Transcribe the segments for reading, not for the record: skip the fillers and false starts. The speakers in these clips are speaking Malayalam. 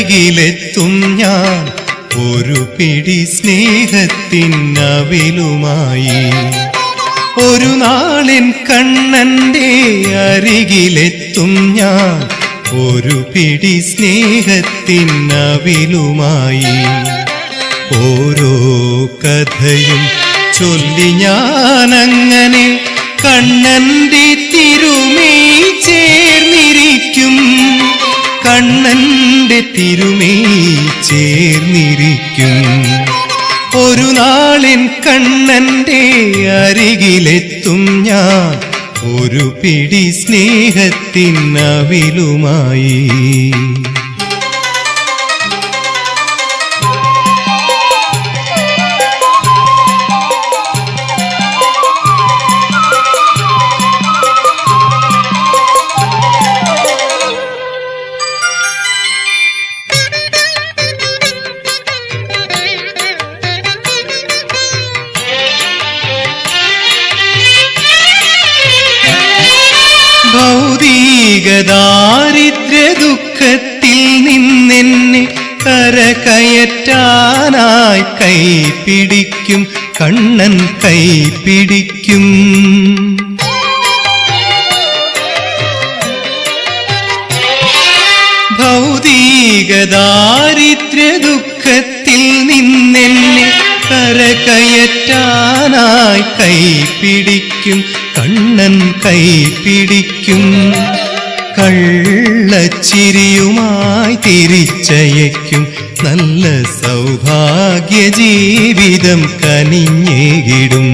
അരികിലെത്തും ഞാൻ ഒരു പിടി സ്നേഹത്തിനവിലുമായി. ഒരു നാളിൻ കണ്ണന്റെ അരികിലെത്തും ഞാൻ ഒരു പിടി സ്നേഹത്തിനവിലുമായി. ഓരോ കഥയും ചൊല്ലി ഞാനങ്ങനെ കണ്ണന്റെ തിരുമേ ചേർന്നിരിക്കും. കണ്ണന്റെ തിരുമേ ചേർന്നിരിക്കും. ഒരു നാളിൻ കണ്ണന്റെ അരികിലെത്തും ഞാൻ ഒരു പിടി സ്നേഹത്തിനവിലുമായി. ഭൗതിക ദാരിദ്ര്യ ദുഃഖത്തിൽ നിന്നെന്നെ കരകയറ്റാനായി കൈപിടിക്കും കണ്ണൻ കൈപിടിക്കും. ഭൗതിക ദാരിദ്ര്യ ദുഃഖത്തിൽ നിന്നെന്നെ കരകയറ്റാനായി കൈപിടിക്കും കണ്ണൻ കൈപിടിക്കും. കള്ളച്ചിരിയുമായി തിരിച്ചയക്കും നല്ല സൗഭാഗ്യ ജീവിതം കനിഞ്ഞേകിടും.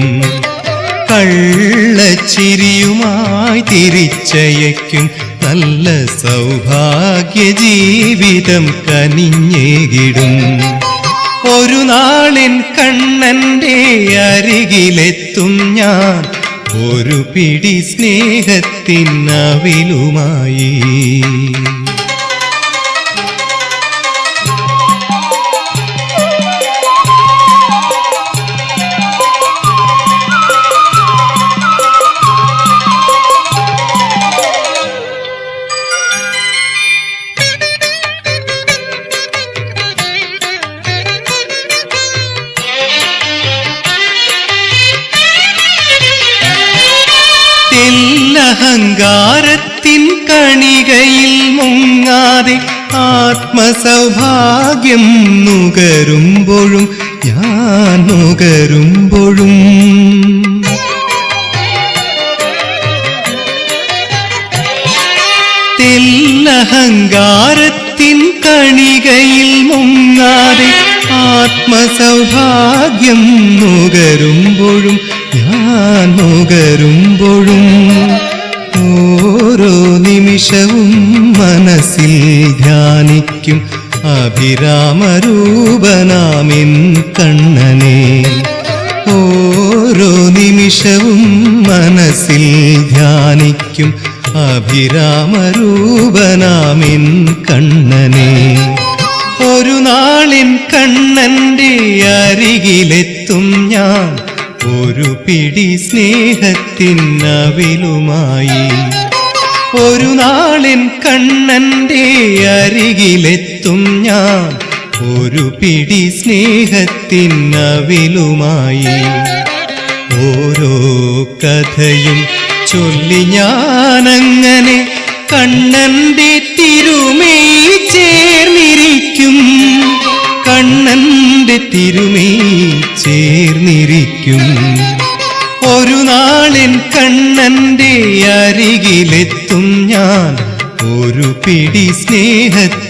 കള്ളച്ചിരിയുമായി തിരിച്ചയക്കും നല്ല സൗഭാഗ്യ ജീവിതം കനിഞ്ഞേകിടും. ഒരു നാളിൻ കണ്ണന്റെ അരികിലെത്തും ഞാൻ ഒരു പിടി സ്നേഹത്തിനവിലുമായി. അഹങ്കാരത്തിൻ കണികയിൽ മുങ്ങാതെ ആത്മസൗഭാഗ്യം നുകരുമ്പോഴും ഞാൻ നുകരുമ്പോഴും തെല്ലഹങ്കാരത്തിൻ കണികയിൽ മുങ്ങാതെ ആത്മസൗഭാഗ്യം നുകരുമ്പോഴും ഞാൻ നുകരുമ്പോഴും ഓരോ നിമിഷവും മനസ്സിൽ ധ്യാനിക്കും അഭിരാമരൂപനാമിൻ കണ്ണനെ. ഓരോ നിമിഷവും മനസ്സിൽ ധ്യാനിക്കും അഭിരാമരൂപനാമിൻ കണ്ണനെ. ഒരു നാളിൻ കണ്ണന്റെ അരികിലെത്തും ഞാൻ ഒരു പിടി സ്നേഹത്തിനവിലുമായി. ഒരു നാളിൻ കണ്ണന്റെ അരികിലെത്തും ഞാൻ ഒരു പിടി സ്നേഹത്തിനവിലുമായി. ഓരോ കഥയും ചൊല്ലി ഞാനങ്ങനെ കണ്ണന്റെ തിരുമേ ചേർന്നിരിക്കും. കണ്ണന്റെ തിരുമേ ചേർന്നിരിക്കും. ഒരു നാളിൻ കണ്ണന്റെ അരികിലെത്തും ഞാൻ ഒരു പിടി സ്നേഹത്തിനവിലുമായി.